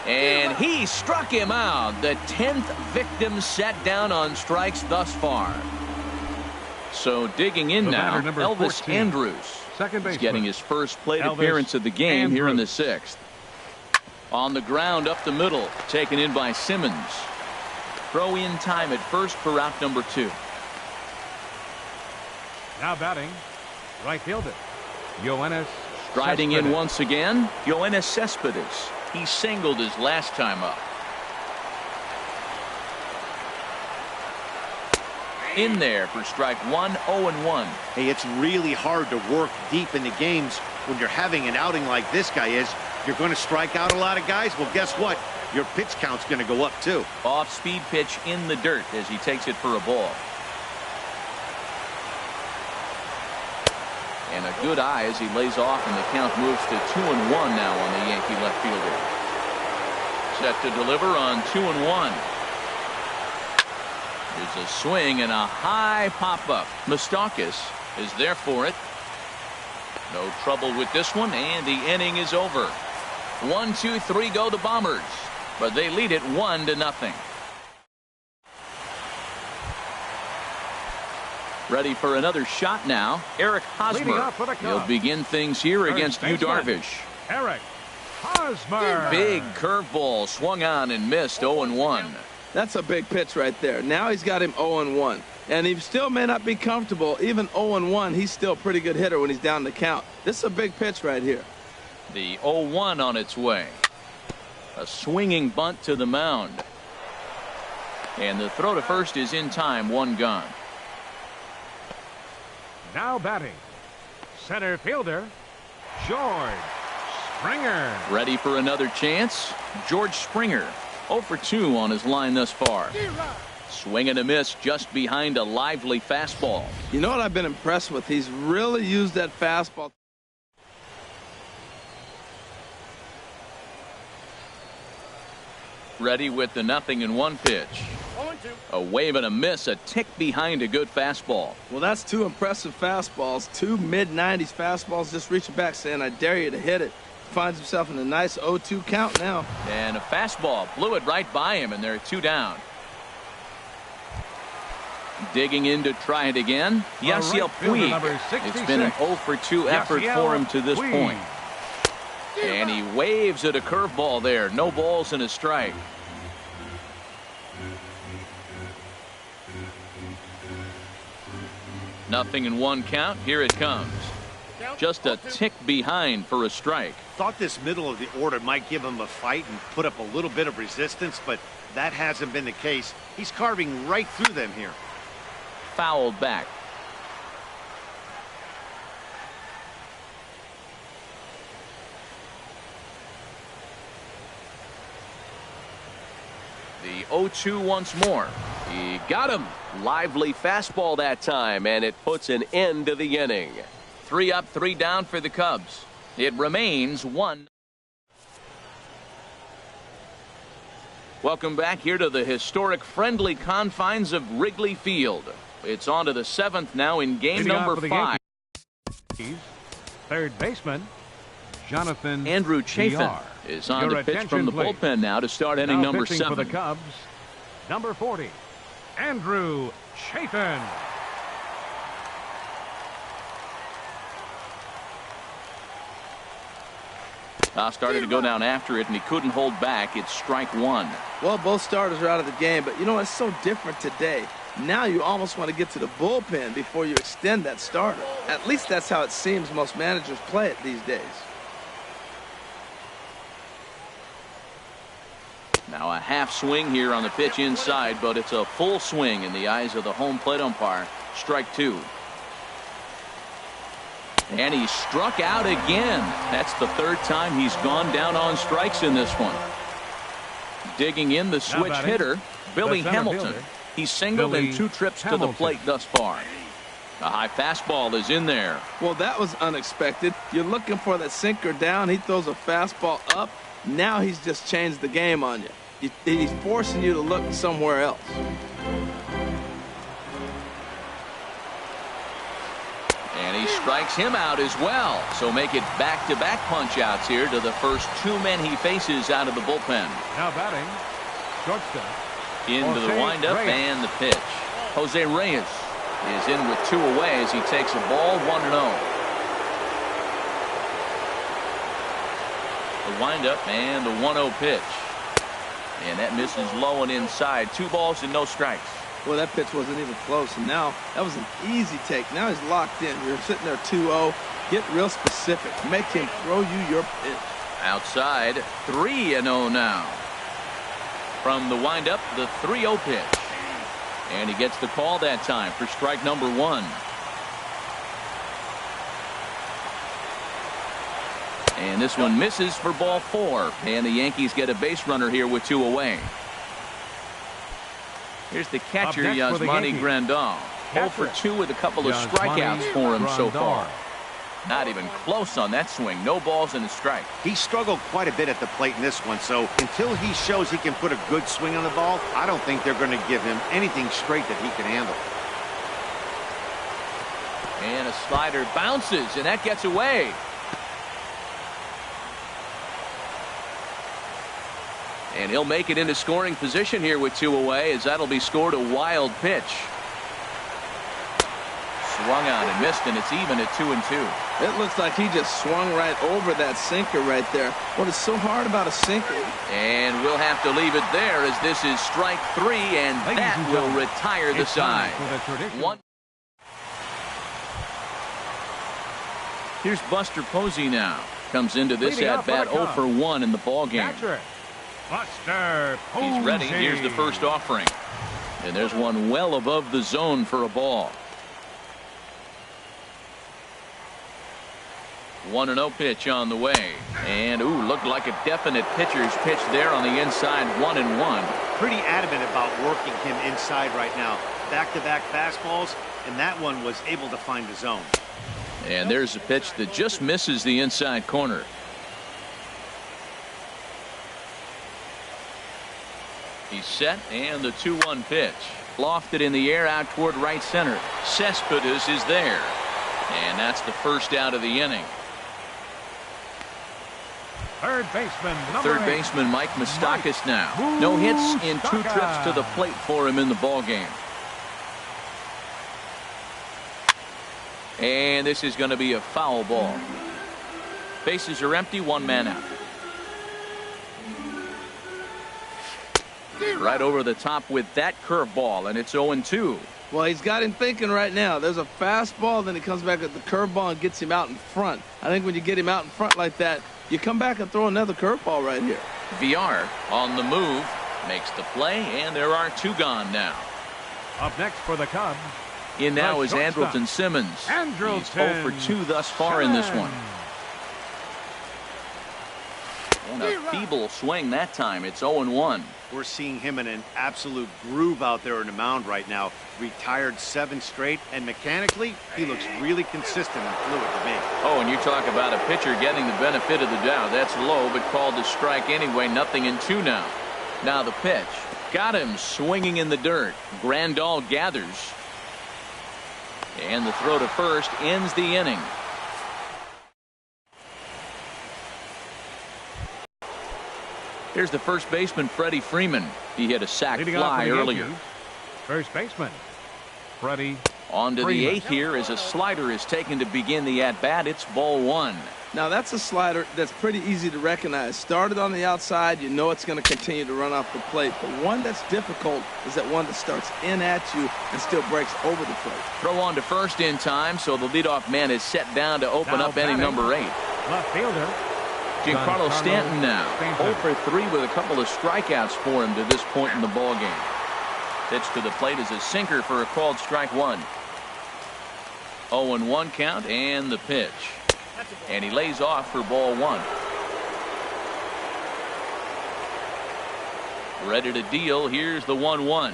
And he struck him out. The 10th victim set down on strikes thus far. So digging in now, Elvis 14. Andrews. Second baseman. He's getting his first plate Elvis appearance of the game Andrews. here in the 6th. On the ground up the middle, taken in by Simmons. Throw in time at first for out number 2. Now batting, right fielder, Yoenis Striding in Cespedes. once again, Yoenis Cespedes. He singled his last time up. In there for strike 1, 0-1. Hey, it's really hard to work deep into games when you're having an outing like this guy is. You're going to strike out a lot of guys. Well, guess what? Your pitch count's going to go up, too. Off-speed pitch in the dirt as he takes it for a ball. And a good eye as he lays off, and the count moves to 2-1 now on the Yankee left fielder. Set to deliver on 2-1. There's a swing and a high pop-up. Moustakas is there for it. No trouble with this one, and the inning is over. 1, 2, 3 go the Bombers, but they lead it 1-0. Ready for another shot now. Eric Hosmer. He'll begin things here against Yu Darvish. Eric Hosmer. Big curveball swung on and missed. 0-1. That's a big pitch right there. Now he's got him 0-1. And he still may not be comfortable. Even 0-1, he's still a pretty good hitter when he's down the count. This is a big pitch right here. The 0-1 on its way. A swinging bunt to the mound. And the throw to first is in time, one gone. Now batting, center fielder, George Springer. Ready for another chance? George Springer, 0 for 2 on his line thus far. Swing and a miss just behind a lively fastball. You know what I've been impressed with? He's really used that fastball. Ready with the 0-1 pitch. A wave and a miss, a tick behind a good fastball. Well, that's two impressive fastballs. Two mid-90s fastballs just reaching back saying, I dare you to hit it. Finds himself in a nice 0-2 count now. And a fastball blew it right by him, and they're 2 down. Digging in to try it again. Yasiel Puig. It's been an 0 for 2 effort for him to this point. And he waves at a curveball there. No balls and a strike. Nothing in 1 count. Here it comes. Just a tick behind for a strike. Thought this middle of the order might give him a fight and put up a little bit of resistance, but that hasn't been the case. He's carving right through them here. Fouled back. The 0-2 once more. He got him. Lively fastball that time, and it puts an end to the inning. 3 up, 3 down for the Cubs. It remains 1. Welcome back here to the historic friendly confines of Wrigley Field. It's on to the 7th now in game number 5. Third baseman Jonathan Andrew Chafin is on to pitch from the bullpen now to start inning number 7. For the Cubs, number 40, Andrew Chafin. Started to go down after it, and he couldn't hold back. It's strike 1. Well, both starters are out of the game, but you know, it's so different today. Now you almost want to get to the bullpen before you extend that starter. At least that's how it seems most managers play it these days. Now a half swing here on the pitch inside, but it's a full swing in the eyes of the home plate umpire. Strike 2. And he struck out again. That's the 3rd time he's gone down on strikes in this one. Digging in the switch hitter, Billy Hamilton. He's singled in 2 trips to the plate thus far. A high fastball is in there. Well, that was unexpected. You're looking for that sinker down. He throws a fastball up. Now he's just changed the game on you. He's forcing you to look somewhere else. And he strikes him out as well. So make it back-to-back punch-outs here to the first 2 men he faces out of the bullpen. Now batting, shortstop. Into the windup and the pitch. Jose Reyes is in with 2 away as he takes a ball 1-0. The windup and the 1-0 pitch. And that misses low and inside. 2 balls and no strikes. Well, that pitch wasn't even close. And now that was an easy take. Now he's locked in. You're sitting there 2-0. Get real specific. Make him throw you your pitch. Outside, 3-0 now. From the windup, the 3-0 pitch. And he gets the call that time for strike number 1. And this one misses for ball 4. And the Yankees get a base runner here with 2 away. Here's the catcher, Yasmani Grandal. 0 for 2 with a couple of strikeouts for him so far. Not even close on that swing. No balls and a strike. He struggled quite a bit at the plate in this one, so until he shows he can put a good swing on the ball, I don't think they're going to give him anything straight that he can handle. And a slider bounces, and that gets away. And he'll make it into scoring position here with 2 away, as that'll be scored a wild pitch. Swung on and missed, and it's even at 2-2. It looks like he just swung right over that sinker right there. What is so hard about a sinker? And we'll have to leave it there, as this is strike 3, and that will retire the side. Here's Buster Posey now. Comes into this at bat 0 for 1 in the ballgame. Buster He's ready. Here's the first offering. And there's one well above the zone for a ball. 1-0 pitch on the way. And, looked like a definite pitcher's pitch there on the inside, 1-1. Pretty adamant about working him inside right now. Back-to-back fastballs, and that one was able to find the zone. And there's a pitch that just misses the inside corner. He's set, and the 2-1 pitch. Lofted in the air out toward right center. Cespedes is there. And that's the first out of the inning. Third baseman Mike Moustakas now. No hits in 2 trips to the plate for him in the ballgame. And this is going to be a foul ball. Bases are empty, 1 man out. Right over the top with that curveball, and it's 0-2. Well, he's got him thinking right now. There's a fastball, then he comes back at the curveball and gets him out in front. I think when you get him out in front like that, you come back and throw another curveball right here. VR on the move, makes the play, and there are 2 gone now. Up next for the Cubs. In now is Andrelton Simmons. He's 0 for 2 thus far in this one. And a feeble swing that time. It's 0-1. We're seeing him in an absolute groove out there in the mound right now. Retired 7 straight, and mechanically, he looks really consistent and fluid to me. Oh, and you talk about a pitcher getting the benefit of the doubt. That's low, but called to strike anyway. 0-2 now. Now the pitch. Got him swinging in the dirt. Grandal gathers. And the throw to first ends the inning. Here's the first baseman, Freddie Freeman. He hit a sac fly earlier. First baseman, Freddie. On to the 8th here as a slider is taken to begin the at-bat. It's ball 1. Now, that's a slider that's pretty easy to recognize. Started on the outside, you know it's going to continue to run off the plate. But one that's difficult is that one that starts in at you and still breaks over the plate. Throw on to first in time, so the leadoff man is set down to open up inning number 8. Left fielder. Giancarlo Stanton now. 0 for 3 with a couple of strikeouts for him to this point in the ballgame. Pitch to the plate is a sinker for a called strike 1. 0-1 count and the pitch. And he lays off for ball 1. Ready to deal. Here's the 1-1.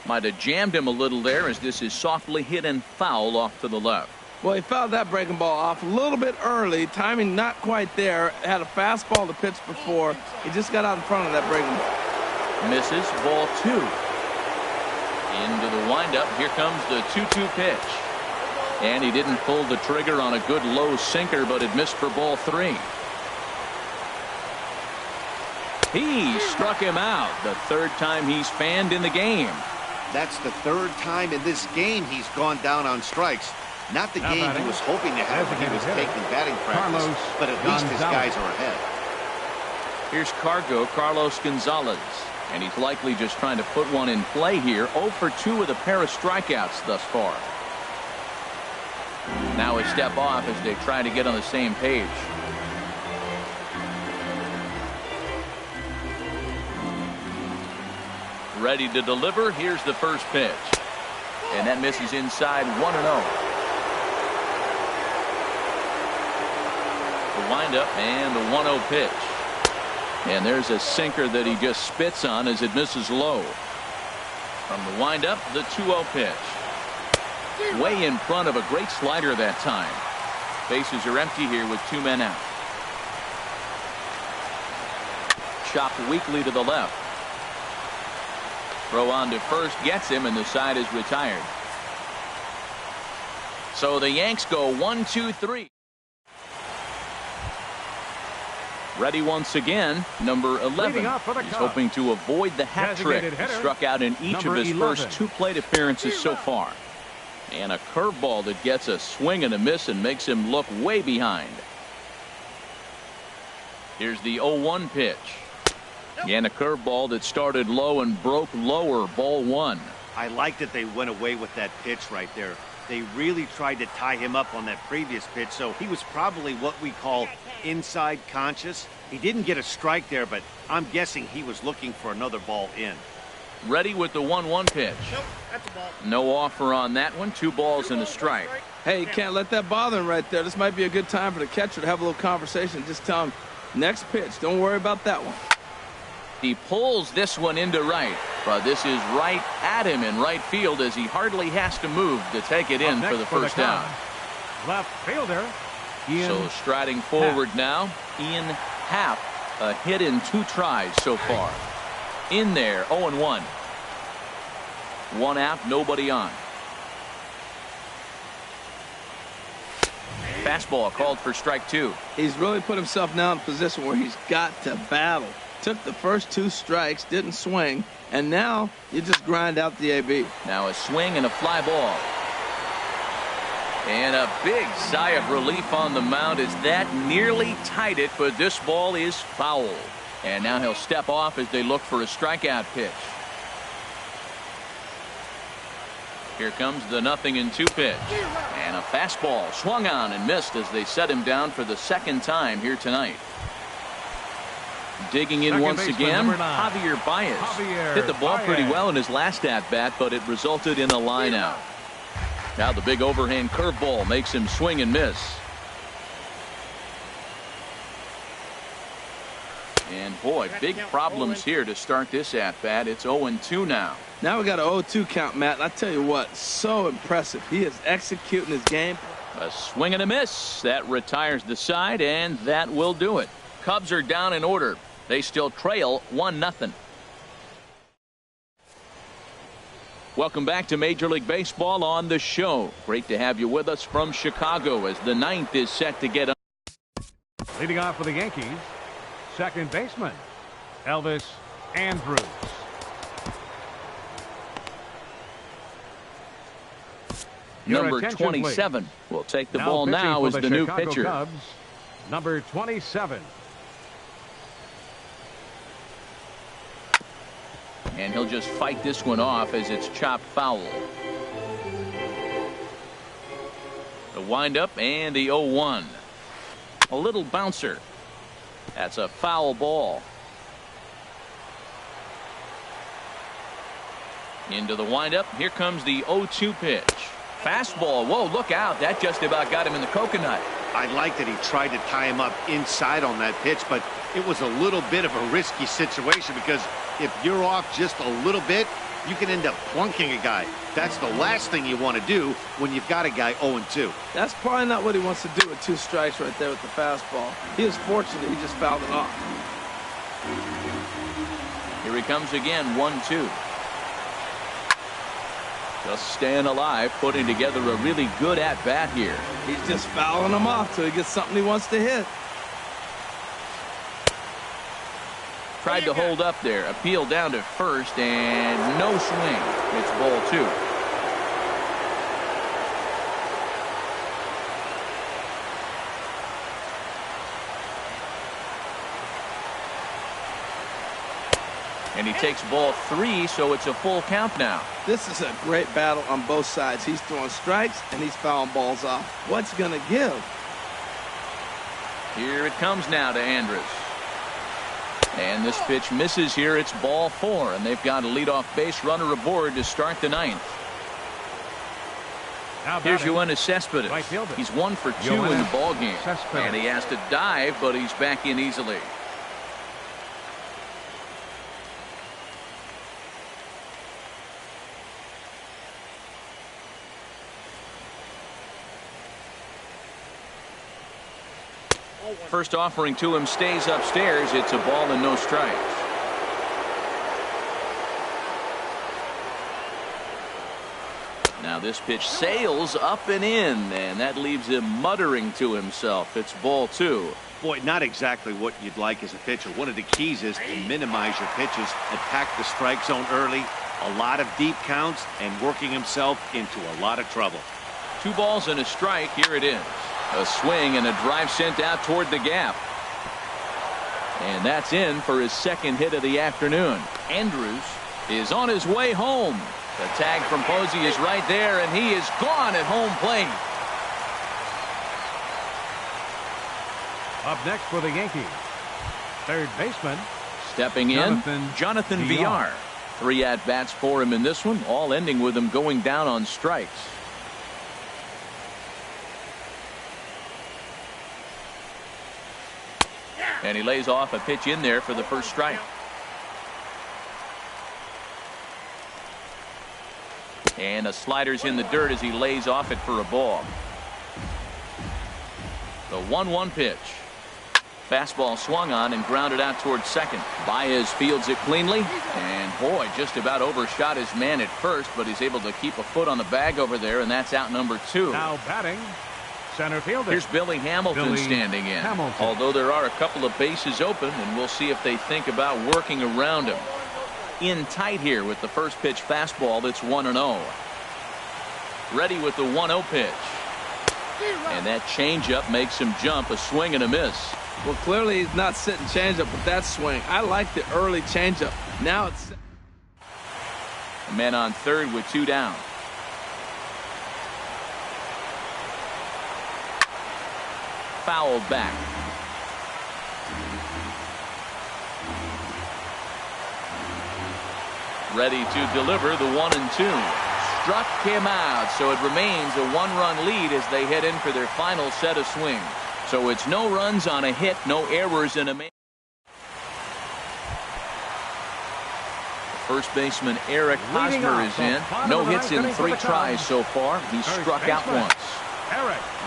Might have jammed him a little there as this is softly hit and foul off to the left. Well, he fouled that breaking ball off a little bit early. Timing not quite there. Had a fastball to pitch before. He just got out in front of that breaking ball. Misses. Ball 2. Into the windup. Here comes the 2-2 pitch. And he didn't pull the trigger on a good low sinker, but it missed for ball 3. He struck him out. The 3rd time he's fanned in the game. That's the 3rd time in this game he's gone down on strikes. Not the game he was hoping to have when he was taking batting practice, but at least his guys are ahead. Here's Carlos Gonzalez, and he's likely just trying to put one in play here. 0 for 2 with a pair of strikeouts thus far. Now a step off as they try to get on the same page. Ready to deliver. Here's the first pitch. And that misses inside 1-0. The windup and the 1-0 pitch. And there's a sinker that he just spits on as it misses low. From the windup, the 2-0 pitch. Way in front of a great slider that time. Bases are empty here with 2 men out. Chopped weakly to the left. Throw on to first gets him, and the side is retired. So the Yanks go 1-2-3. Ready once again, number 11. He's hoping to avoid the hat trick. He struck out in each of his first 2 plate appearances so far. And a curveball that gets a swing and a miss and makes him look way behind. Here's the 0-1 pitch. And a curveball that started low and broke lower, ball 1. I like that they went away with that pitch right there. They really tried to tie him up on that previous pitch, so he was probably what we call inside conscious. He didn't get a strike there, but I'm guessing he was looking for another ball in. Ready with the 1-1 pitch. Nope, that's a ball. No offer on that one. 2 balls and a strike. Hey, you can't let that bother him right there. This might be a good time for the catcher to have a little conversation. Just tell him, next pitch, don't worry about that one. He pulls this one into right, but this is right at him in right field as he hardly has to move to take it in for the first down. Left fielder. So striding forward now, Ian Happ, a hit in 2 tries so far. In there, 0-1. 1 out, nobody on. Fastball called for strike 2. He's really put himself now in a position where he's got to battle. Took the first 2 strikes, didn't swing, and now you just grind out the AB. Now a swing and a fly ball. And a big sigh of relief on the mound as that nearly tied it, but this ball is foul. And now he'll step off as they look for a strikeout pitch. Here comes the 0-2 pitch. And a fastball swung on and missed as they set him down for the 2nd time here tonight. Digging in once again, Javier Baez. Hit the ball pretty well in his last at-bat, but it resulted in a line out. Now the big overhand curveball makes him swing and miss. And boy, big problems here to start this at-bat. It's 0-2 now. Now we got an 0-2 count, Matt. And I tell you what, so impressive. He is executing his game. A swing and a miss. That retires the side, and that will do it. Cubs are down in order. They still trail 1-0. Welcome back to Major League Baseball on the show. Great to have you with us from Chicago as the 9th is set to get on. Leading off for the Yankees, second baseman, Elvis Andrus. Number 27 will take the ball now as the new pitcher. Cubs, number 27. And he'll just fight this one off as it's chopped foul. The windup and the 0-1. A little bouncer. That's a foul ball. Into the windup. Here comes the 0-2 pitch. Fastball. Whoa, look out. That just about got him in the coconut. I like that he tried to tie him up inside on that pitch, but it was a little bit of a risky situation because if you're off just a little bit, you can end up plunking a guy. That's the last thing you want to do when you've got a guy 0-2. That's probably not what he wants to do with 2 strikes right there with the fastball. He is fortunate he just fouled it off. Here he comes again, 1-2. Just staying alive, putting together a really good at-bat here. He's just fouling them off till he gets something he wants to hit. Tried to hold up there. Appeal down to first, and no swing. It's ball 2. And he takes ball 3, so it's a full count now. This is a great battle on both sides. He's throwing strikes, and he's fouling balls off. What's going to give? Here it comes now to Andrus. And this pitch misses here. It's ball 4, and they've got a leadoff base runner aboard to start the 9th. Here's Yoenis Cespedes. He's 1 for 2 in the ball game, and he has to dive, but he's back in easily. First offering to him stays upstairs. It's a ball and no strikes. Now this pitch sails up and in, and that leaves him muttering to himself. It's ball 2. Boy, not exactly what you'd like as a pitcher. One of the keys is to minimize your pitches, attack the strike zone early, a lot of deep counts, and working himself into a lot of trouble. 2 balls and a strike. Here it is. A swing and a drive sent out toward the gap. And that's in for his 2nd hit of the afternoon. Andrus is on his way home. The tag from Posey is right there, and he is gone at home plate. Up next for the Yankees, third baseman. Stepping in, Jonathan Villar. 3 at-bats for him in this one, all ending with him going down on strikes. And he lays off a pitch in there for the first strike. And a slider's in the dirt as he lays off it for a ball. The 1-1 pitch. Fastball swung on and grounded out towards second. Baez fields it cleanly, and boy, just about overshot his man at first, but he's able to keep a foot on the bag over there, and that's out number 2. Now batting, center fielder. Here's Billy Hamilton standing in. Although there are a couple of bases open, and we'll see if they think about working around him. In tight here with the first pitch fastball that's 1-0. Ready with the 1-0 pitch. And that changeup makes him jump, a swing and a miss. Well, clearly he's not sitting changeup with that swing. I like the early changeup. Now it's a man on third with 2 down. Fouled back. Ready to deliver the 1-2. Struck him out, so it remains a 1-run lead as they head in for their final set of swings. So it's no runs on a hit, no errors in a man. First baseman Eric Hosmer is in. No hits in 3 tries so far. He struck out once.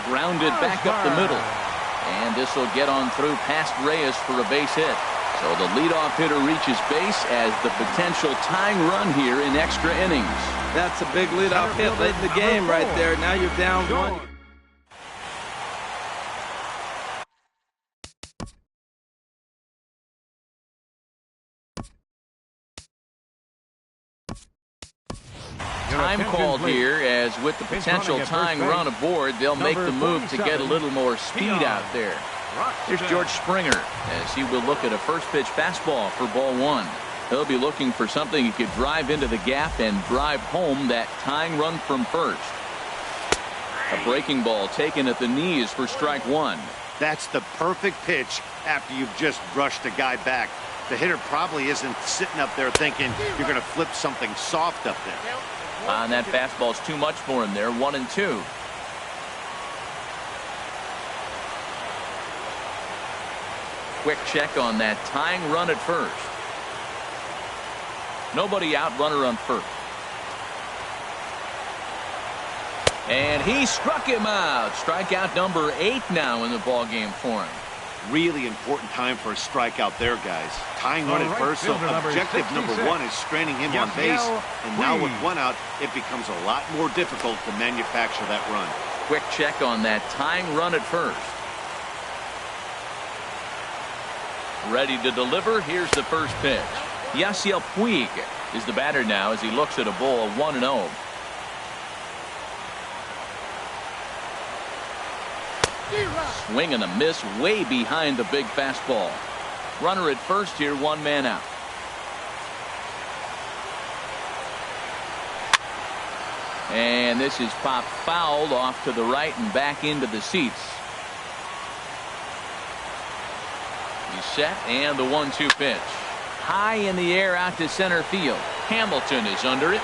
Grounded back up the middle. And this will get on through past Reyes for a base hit. So the leadoff hitter reaches base as the potential tying run here in extra innings. That's a big leadoff hit late in the game right there. Now you're down 1. Time called here, as with the potential tying run aboard, they'll make the move to get a little more speed out there. Here's George Springer as he will look at a first pitch fastball for ball 1. He'll be looking for something he could drive into the gap and drive home that tying run from first. A breaking ball taken at the knees for strike 1. That's the perfect pitch after you've just brushed a guy back. The hitter probably isn't sitting up there thinking you're going to flip something soft up there. And that fastball's too much for him there. 1-2. Quick check on that tying run at first. Nobody out, runner on first. And he struck him out. Strikeout number 8 now in the ball game for him. Really important time for a strikeout there, guys. Tying run at first, so objective number 1 is straining him on base. And now with 1 out, it becomes a lot more difficult to manufacture that run. Quick check on that tying run at first. Ready to deliver. Here's the first pitch. Yasiel Puig is the batter now as he looks at a ball 1-0. Swing and a miss way behind the big fastball. Runner at first here, 1 man out. And this is popped fouled off to the right and back into the seats. He's set, and the 1-2 pitch. High in the air out to center field. Hamilton is under it.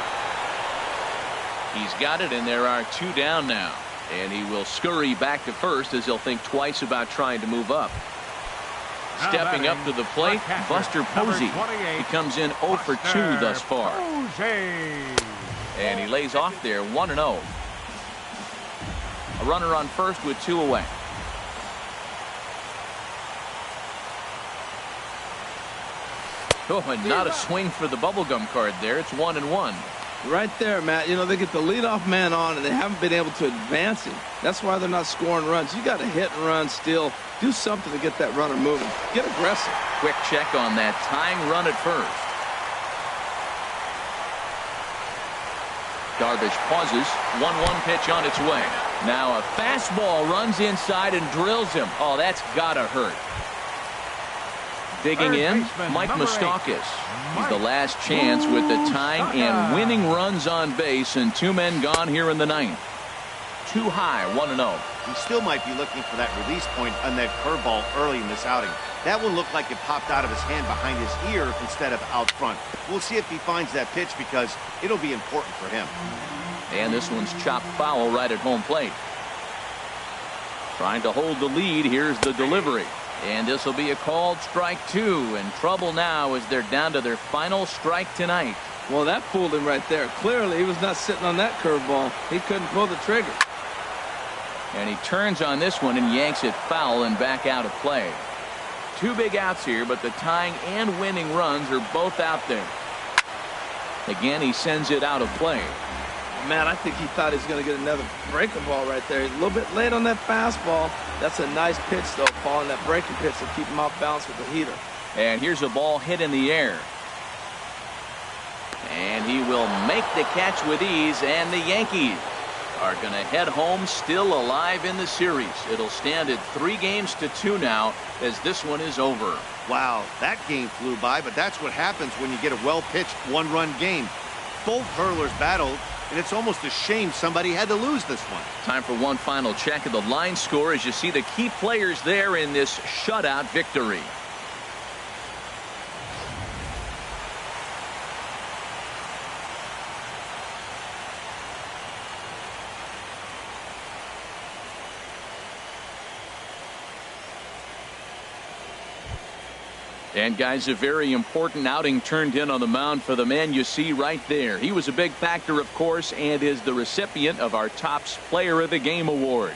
He's got it, and there are 2 down now. And he will scurry back to first as he'll think twice about trying to move up. Stepping up to the plate, Buster Posey. He comes in 0 for 2 thus far. And he lays off there, 1-0. A runner on first with 2 away. Oh, and not a swing for the bubblegum card there. It's 1-1. Right there, Matt. You know, they get the leadoff man on, and they haven't been able to advance him. That's why they're not scoring runs. You got to hit and run, steal. Do something to get that runner moving. Get aggressive. Quick check on that tying run at first. Darvish pauses. 1-1 pitch on its way. Now a fastball runs inside and drills him. Oh, that's got to hurt. Digging in, Mike Moustakas. He's the last chance with the tying and winning runs on base, and 2 men gone here in the 9th. Too high, 1-0. He still might be looking for that release point on that curveball early in this outing. That one looked like it popped out of his hand behind his ear instead of out front. We'll see if he finds that pitch because it'll be important for him. And this one's chopped foul right at home plate. Trying to hold the lead. Here's the delivery. And this will be a called strike 2. And trouble now as they're down to their final strike tonight. Well, that fooled him right there. Clearly, he was not sitting on that curveball. He couldn't pull the trigger. And he turns on this one and yanks it foul and back out of play. 2 big outs here, but the tying and winning runs are both out there. Again, he sends it out of play. Man, I think he thought he was going to get another breaking ball right there. He's a little bit late on that fastball. That's a nice pitch, though, Paul, and that breaking pitch to keep him off balance with the heater. And here's a ball hit in the air. And he will make the catch with ease, and the Yankees are going to head home still alive in the series. It'll stand at 3-2 now as this one is over. Wow, that game flew by, but that's what happens when you get a well-pitched 1-run game. Both hurlers battled, and it's almost a shame somebody had to lose this one. Time for one final check of the line score as you see the key players there in this shutout victory. And guys, a very important outing turned in on the mound for the man you see right there. He was a big factor, of course, and is the recipient of our Topps Player of the Game award.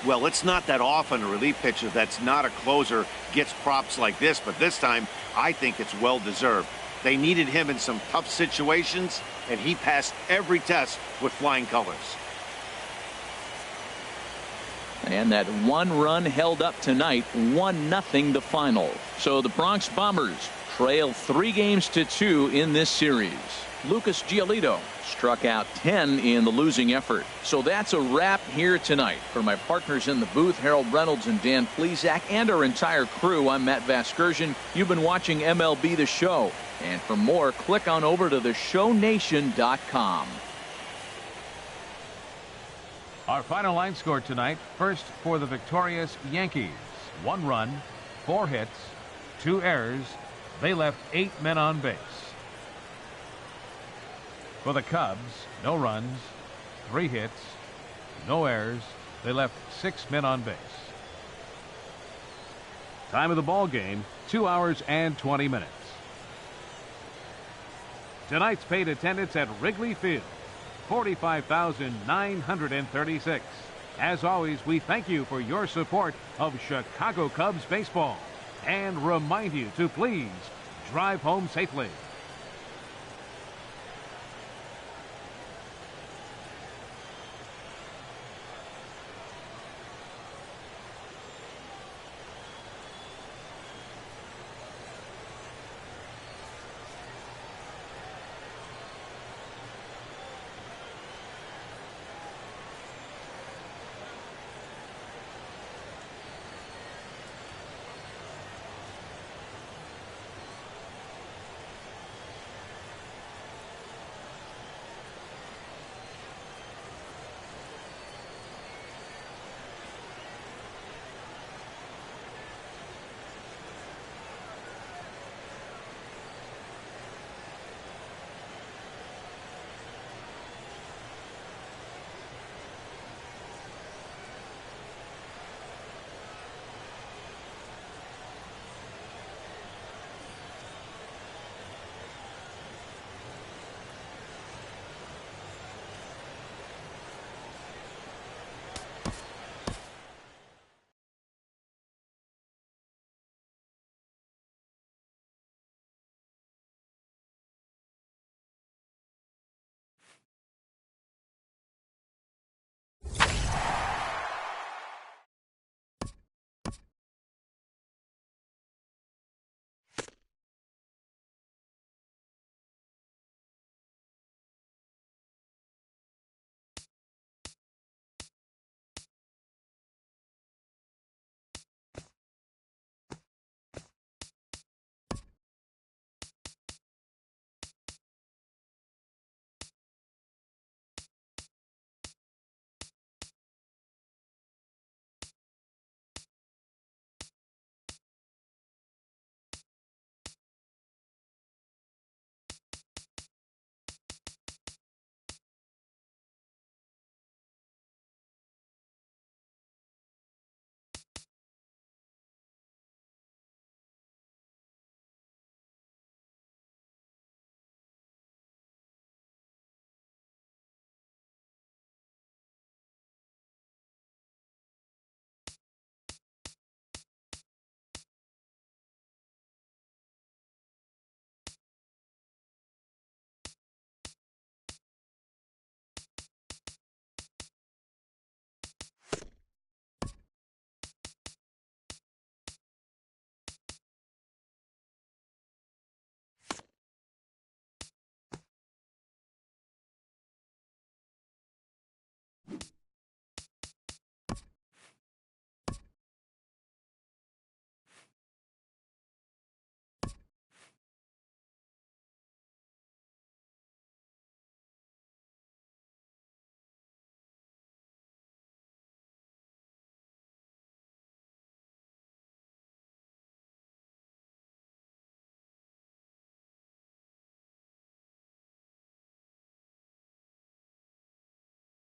Well, it's not that often a relief pitcher that's not a closer gets props like this, but this time I think it's well deserved. They needed him in some tough situations, and he passed every test with flying colors. And that 1 run held up tonight, 1-0 the final. So the Bronx Bombers trail 3-2 in this series. Lucas Giolito struck out 10 in the losing effort. So that's a wrap here tonight. For my partners in the booth, Harold Reynolds and Dan Plesac, and our entire crew, I'm Matt Vasgersian. You've been watching MLB The Show. And for more, click on over to theshownation.com. Our final line score tonight. First for the victorious Yankees. 1 run, 4 hits, 2 errors. They left 8 men on base. For the Cubs, no runs, 3 hits, no errors. They left 6 men on base. Time of the ball game, 2 hours and 20 minutes. Tonight's paid attendance at Wrigley Field, 45,936. As always, we thank you for your support of Chicago Cubs baseball and remind you to please drive home safely.